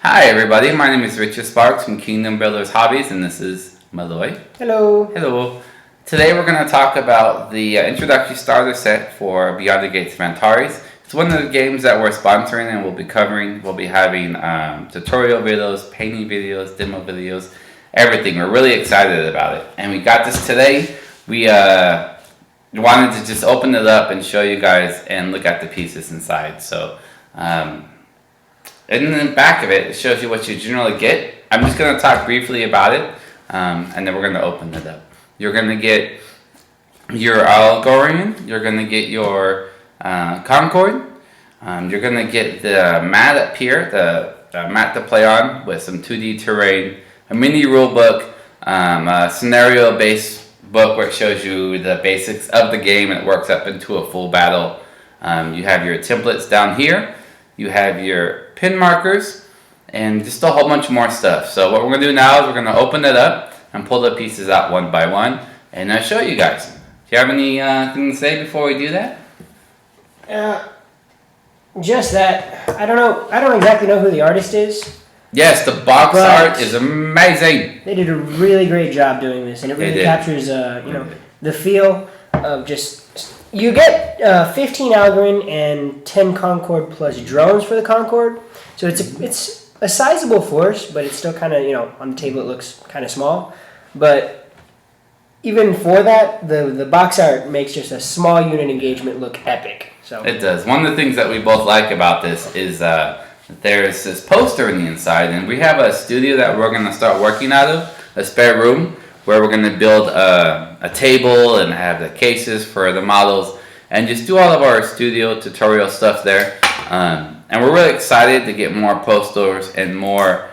Hi everybody, my name is Richard Sparks from Kingdom Builders Hobbies, and this is Malloy. Hello. Hello. Today we're going to talk about the introductory starter set for Beyond the Gates of Antares. It's one of the games that we're sponsoring and we'll be covering. We'll be having tutorial videos, painting videos, demo videos, everything. We're really excited about it. And we got this today. We wanted to just open it up and show you guys and look at the pieces inside. So, and in the back of it, it shows you what you generally get. I'm just going to talk briefly about it, and then we're going to open it up. You're going to get your Algoryn, you're going to get your Concord, you're going to get the mat up here, the mat to play on with some 2D terrain, a mini rule book, a scenario-based book where it shows you the basics of the game and it works up into a full battle. You have your templates down here. You have your pin markers and just a whole bunch more stuff. So what we're going to do now is we're going to open it up and pull the pieces out one by one and I'll show you guys. Do you have anything to say before we do that? Just that, I don't exactly know who the artist is. Yes, the box art is amazing. They did a really great job doing this, and it really captures, the feel of just. You get 15 Algoryn and 10 Concord plus drones for the Concord, so it's a sizable force, but it's still kind of on the table it looks kind of small, but even for that, the box art makes just a small unit engagement look epic. So it does. One of the things that we both like about this is there's this poster in the inside, and we have a studio that we're going to start working out of, a spare room, where we're going to build a table and have the cases for the models and just do all of our studio tutorial stuff there. And we're really excited to get more posters and more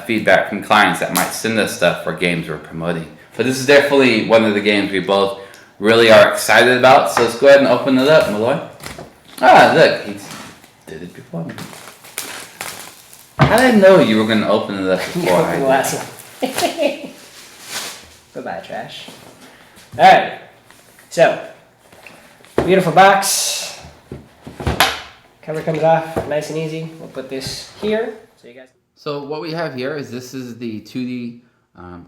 feedback from clients that might send us stuff for games we're promoting. But this is definitely one of the games we both really are excited about. So let's go ahead and open it up, Malloy. Ah, look, he did it before me. I didn't know you were going to open it up before I did. The last one. Goodbye, trash. Alright, so, beautiful box. Cover comes off nice and easy. We'll put this here so you guys. So what we have here is this is the 2D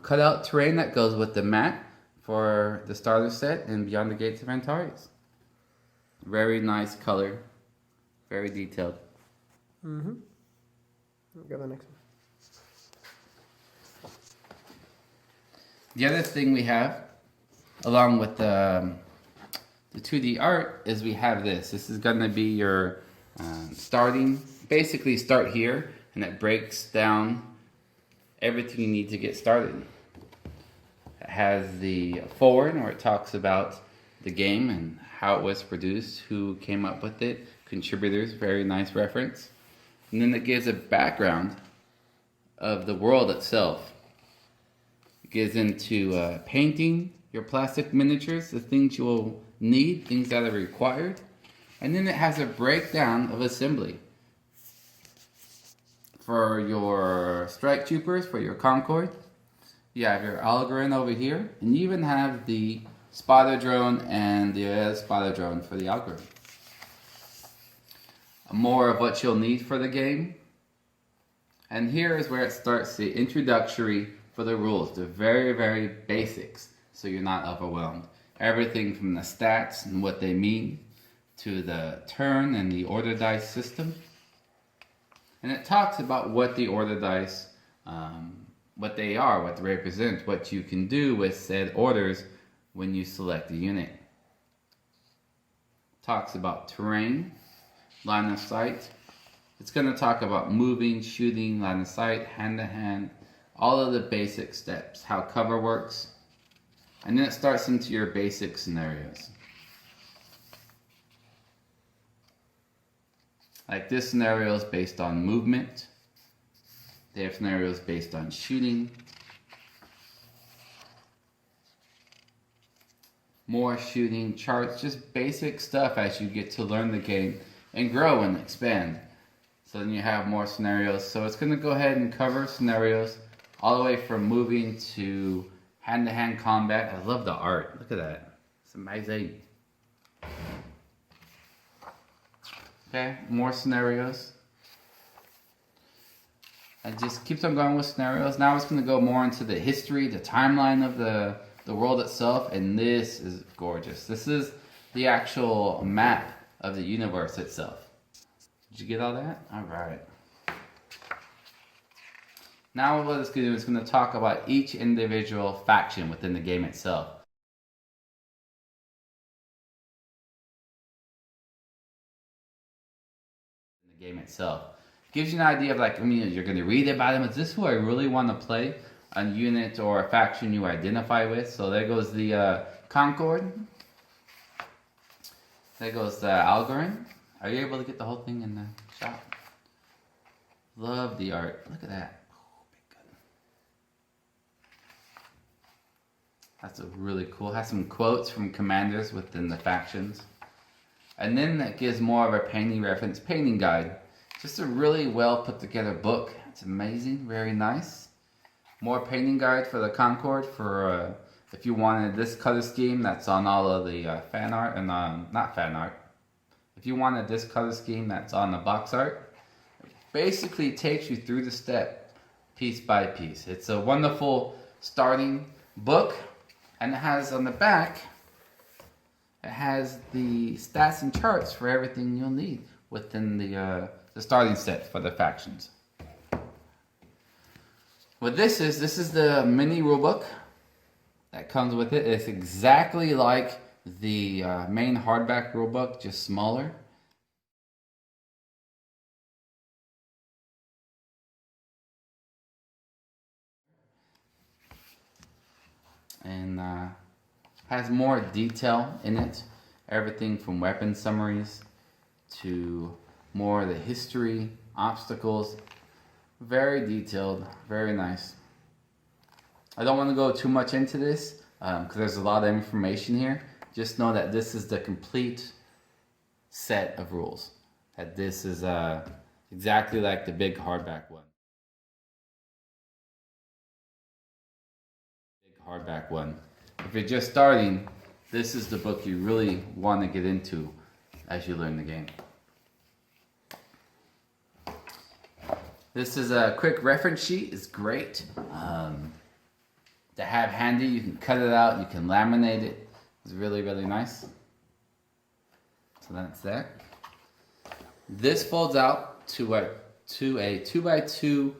cutout terrain that goes with the mat for the starter set and Beyond the Gates of Antares. Very nice color, very detailed. Mm-hmm. Go the next one. The other thing we have, along with the 2D art, is we have this. This is going to be your basically start here, and it breaks down everything you need to get started. It has the forward, where it talks about the game and how it was produced, who came up with it, contributors, very nice reference. And then it gives a background of the world itself. It gets into painting, your plastic miniatures, the things you will need, things that are required. And then it has a breakdown of assembly. For your strike troopers, for your Concord, you have your Algoryn over here, and you even have the spotter drone and the spotter drone for the Algoryn. More of what you'll need for the game. And here is where it starts the introductory for the rules, the very, very basics, so you're not overwhelmed. Everything from the stats and what they mean to the turn and the order dice system. And it talks about what the order dice, what they are, what they represent, what you can do with said orders when you select a unit. Talks about terrain, line of sight. It's going to talk about moving, shooting, line of sight, hand to hand, all of the basic steps, how cover works, and then it starts into your basic scenarios. Like this scenario is based on movement. They have scenarios based on shooting. More shooting charts, just basic stuff as you get to learn the game and grow and expand. So then you have more scenarios. So it's going to go ahead and cover scenarios all the way from moving to hand-to-hand combat. I love the art. Look at that. It's amazing. Okay, more scenarios. it just keeps on going with scenarios. Now it's going to go more into the history, the timeline of the world itself, and this is gorgeous. This is the actual map of the universe itself. Did you get all that? All right. Now what it's going to do is going to talk about each individual faction within the game itself. Game itself gives you an idea of, like, I mean, you're going to read about them. Is this who I really want to play? A unit or a faction you identify with. So there goes the Concord. There goes the Algoryn. Are you able to get the whole thing in the shot? Love the art. Look at that. Oh, big gun. That's a really cool. Has some quotes from commanders within the factions. And then that gives more of a painting reference, painting guide. Just a really well put together book. It's amazing, very nice. More painting guide for the Concord for if you wanted this color scheme that's on all of the fan art, and not fan art. If you wanted this color scheme that's on the box art, it basically takes you through the step, piece by piece. It's a wonderful starting book, and it has on the back, it has the stats and charts for everything you'll need within the starting set for the factions. What this is the mini rulebook that comes with it. It's exactly like the main hardback rulebook, just smaller. And has more detail in it. Everything from weapon summaries to more of the history, obstacles. Very detailed, very nice. I don't want to go too much into this because there's a lot of information here. Just know that this is the complete set of rules. That this is exactly like the big hardback one. Hardback one. If you're just starting, this is the book you really want to get into as you learn the game. This is a quick reference sheet. It's great to have handy. You can cut it out. You can laminate it. It's really, really nice. So that's that. This folds out to a 2x2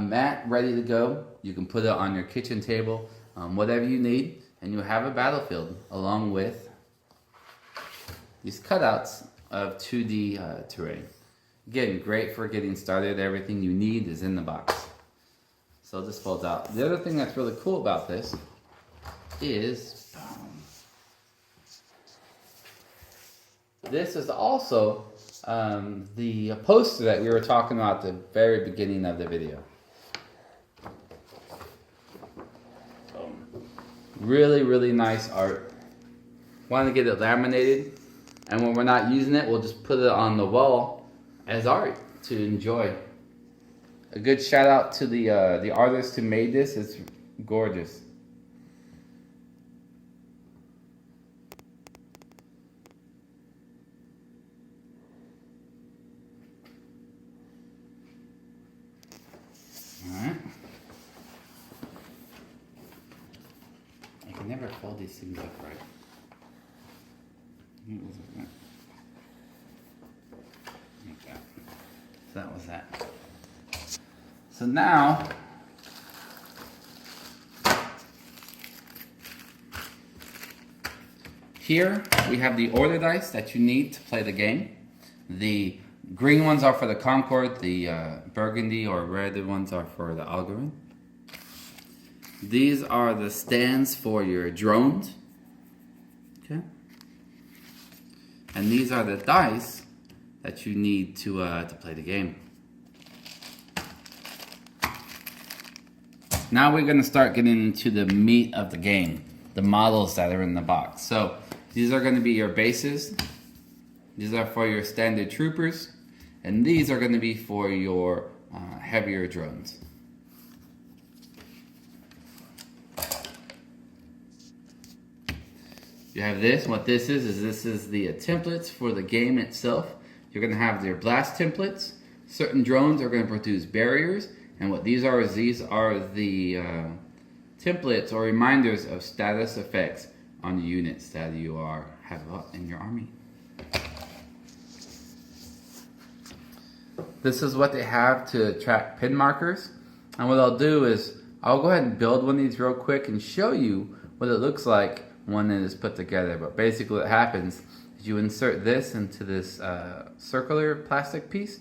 mat ready to go. You can put it on your kitchen table. Whatever you need, and you have a battlefield along with these cutouts of 2D terrain. Again, great for getting started. Everything you need is in the box. So this folds out. The other thing that's really cool about this is this is also the poster that we were talking about at the very beginning of the video. Really, really nice art. Want to get it laminated, and when we're not using it, we'll just put it on the wall as art to enjoy. A good shout out to the artist who made this. It's gorgeous. All right. I can never fold these things up right. Like that. So that was that. So now, here we have the order dice that you need to play the game. The green ones are for the Concord, the burgundy or red ones are for the Algoryn. These are the stands for your drones. Okay. And these are the dice that you need to play the game. Now we're going to start getting into the meat of the game, the models that are in the box. So these are going to be your bases. These are for your standard troopers. And these are going to be for your heavier drones. You have this. What this is this is the templates for the game itself. You're going to have your blast templates. Certain drones are going to produce barriers, And what these are is the templates or reminders of status effects on the units that you have in your army. This is what they have to track pin markers. And what I'll do is I'll go ahead and build one of these real quick and show you what it looks like when it is put together. But basically what happens is you insert this into this circular plastic piece.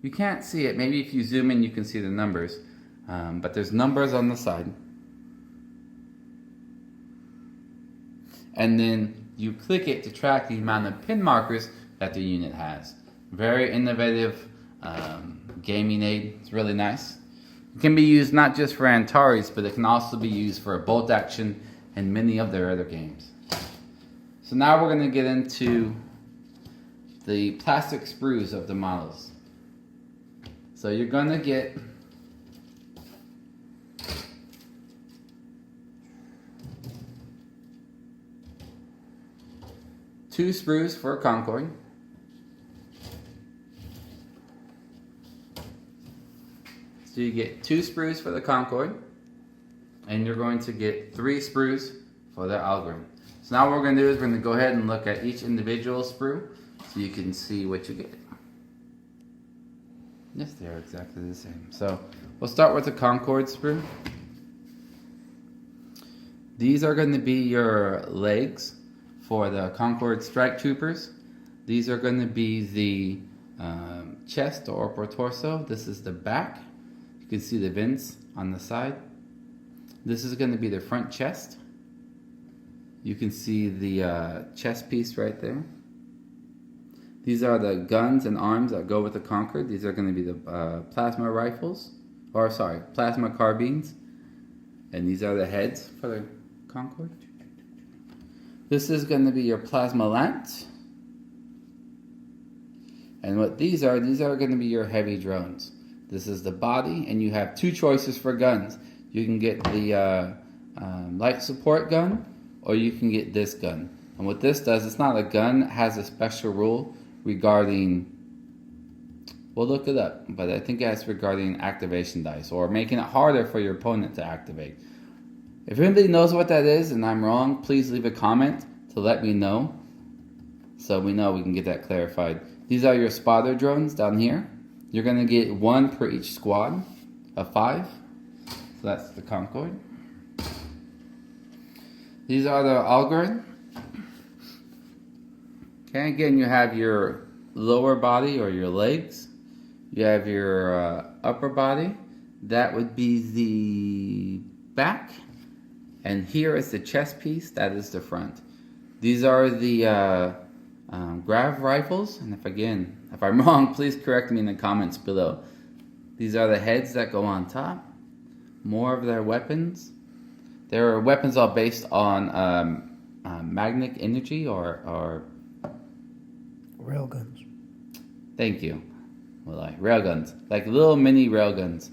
You can't see it. Maybe if you zoom in you can see the numbers. But there's numbers on the side. And then you click it to track the amount of pin markers that the unit has. Very innovative gaming aid. It's really nice. It can be used not just for Antares, but it can also be used for bolt action and many of their other games. So now we're going to get into the plastic sprues of the models. So you're going to get two sprues for a Concord. So you get 2 sprues for the Concord, and you're going to get 3 sprues for the Algoryn. So now what we're going to do is we're going to go ahead and look at each individual sprue so you can see what you get. Yes, they are exactly the same. So we'll start with the Concord sprue. These are going to be your legs for the Concord Strike Troopers. These are going to be the chest or upper torso. This is the back. You can see the vents on the side. This is going to be the front chest. You can see the chest piece right there. These are the guns and arms that go with the Concord. These are going to be the plasma rifles, or sorry, plasma carbines. And these are the heads for the Concord. This is going to be your plasma lance. And what these are going to be your heavy drones. This is the body, and you have 2 choices for guns. You can get the light support gun, or you can get this gun. And what this does, it's not a gun, it has a special rule regarding, we'll look it up, but I think it's regarding activation dice, or making it harder for your opponent to activate. If anybody knows what that is and I'm wrong, please leave a comment to let me know, so we know we can get that clarified. These are your spotter drones down here. You're going to get 1 per each squad of 5. So that's the Concord. These are the Algoryn. Okay, again, you have your lower body or your legs. You have your upper body. That would be the back. And here is the chest piece. That is the front. These are the grav rifles. And if I'm wrong, please correct me in the comments below. These are the heads that go on top. More of their weapons. Their weapons are based on magnetic energy or railguns. Thank you. Well, railguns, like little mini railguns,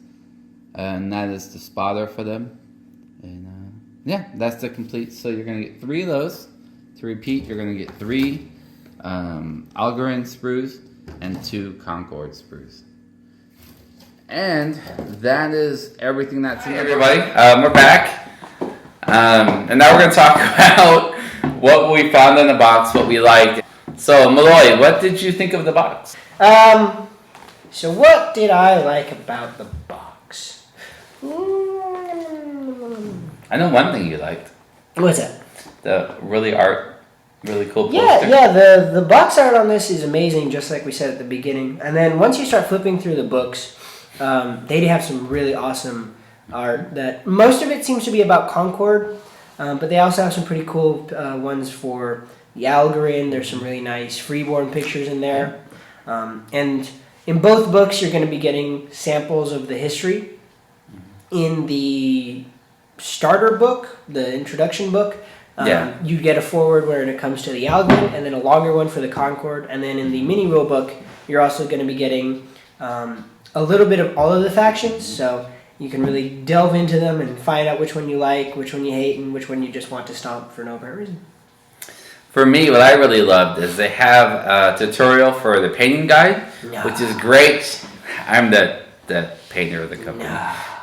and that is the spotter for them. And yeah, that's the complete. So you're gonna get 3 of those. To repeat, you're gonna get 3 Algoryn sprues and 2 Concord sprues. And that is everything that's in everybody. We're back. And now we're going to talk about what we found in the box, what we liked. So, Malloy, what did you think of the box? So what did I like about the box? I know one thing you liked. What's that? The really cool poster. Yeah, the box art on this is amazing, just like we said at the beginning. And then once you start flipping through the books, they have some really awesome art that most of it seems to be about Concord, but they also have some pretty cool ones for the Algoryn. There's some really nice freeborn pictures in there. And in both books, you're going to be getting samples of the history. In the starter book, the introduction book, you get a forward when it comes to the Algoryn, and then a longer one for the Concord. And then in the mini rule book, you're also going to be getting a little bit of all of the factions, so you can really delve into them and find out which one you like, which one you hate, and which one you just want to stomp for no apparent reason. For me, what I really loved is they have a tutorial for the painting guide, which is great. I'm the painter of the company.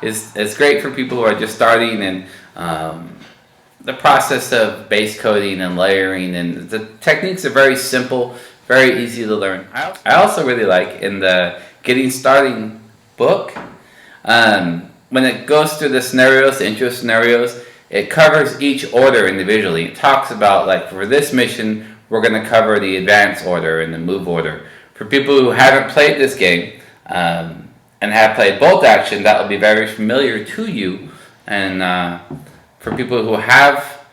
It's great for people who are just starting, and the process of base coating and layering, and the techniques are very simple, very easy to learn. I also really like in the Getting Starting book, when it goes through the scenarios, the intro scenarios, it covers each order individually. It talks about, like, for this mission, we're going to cover the advance order and the move order. For people who haven't played this game and have played bolt action, that will be very familiar to you. And for people who have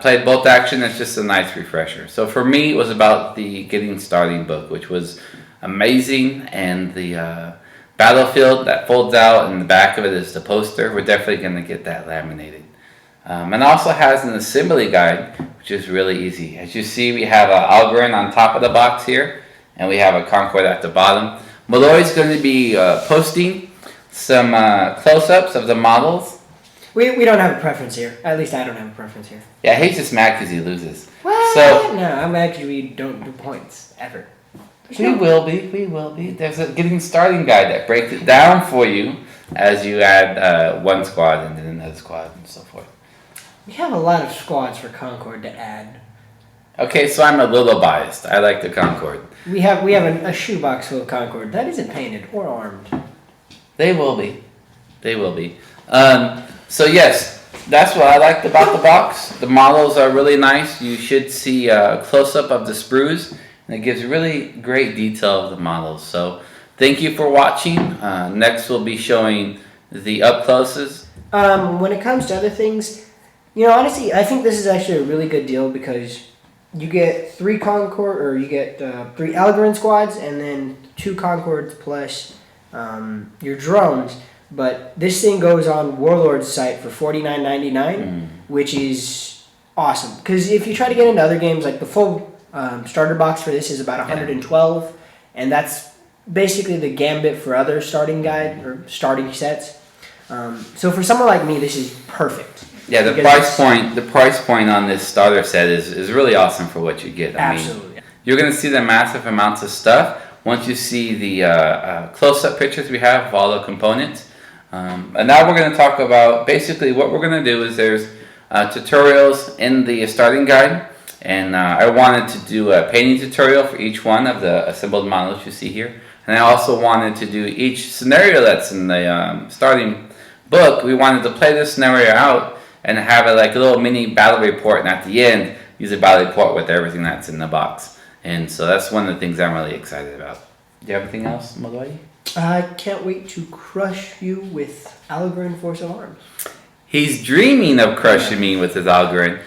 played bolt action, it's just a nice refresher. So for me, it was about the Getting Starting book, which was amazing, and the battlefield that folds out, and the back of it is the poster. We're definitely going to get that laminated. And also has an assembly guide, which is really easy. As you see, we have an Algoryn on top of the box here, and we have a Concord at the bottom. Malloy's going to be posting some close-ups of the models. We don't have a preference here. At least I don't have a preference here. Yeah, he's just mad because he loses. What? So, no, I'm actually, we don't do points, ever. We will be. There's a Getting Starting guide that breaks it down for you as you add one squad and then another squad and so forth. We have a lot of squads for Concord to add. Okay, so I'm a little biased. I like the Concord. We have a shoebox full of Concord that isn't painted or armed. They will be. So yes, that's what I liked about the box. The models are really nice. You should see a close-up of the sprues, and it gives really great detail of the models. So thank you for watching. Next we'll be showing the up-closes. When it comes to other things, honestly, I think this is actually a really good deal because you get 3 Concord, or you get 3 Algoryn squads, and then 2 Concords plus your drones. But this thing goes on Warlord's site for $49.99, which is awesome. Because if you try to get into other games, like the full starter box for this is about $112, and that's basically the gambit for other starting guide or starting sets. So for someone like me, this is perfect. Yeah, the price point on this starter set is really awesome for what you get. Absolutely. Mean, you're going to see the massive amounts of stuff once you see the close-up pictures we have of all the components. And now we're going to talk about basically what we're going to do is there's tutorials in the starting guide, and I wanted to do a painting tutorial for each one of the assembled models you see here. And I also wanted to do each scenario that's in the starting book. We wanted to play this scenario out and have it like a little mini battle report, and at the end use a battle report with everything that's in the box. And so that's one of the things I'm really excited about. Do you have anything else, Malloy? I can't wait to crush you with Algoryn Force of Arms. He's dreaming of crushing me with his Algoryn.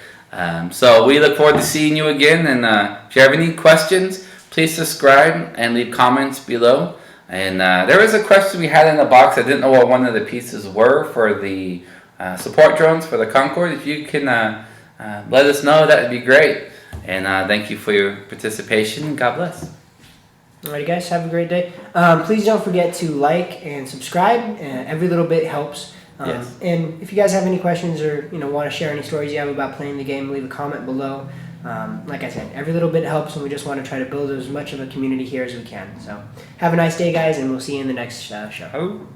So we look forward to seeing you again, and if you have any questions, please subscribe and leave comments below. And there was a question we had in the box. I didn't know what one of the pieces were for the support drones for the Concord. If you can let us know, that would be great. And thank you for your participation. God bless. Alrighty, guys, have a great day. Please don't forget to like and subscribe. Every little bit helps. Yes. And if you guys have any questions or want to share any stories you have about playing the game, leave a comment below. Like I said, every little bit helps, and we just want to try to build as much of a community here as we can. So have a nice day, guys, and we'll see you in the next show.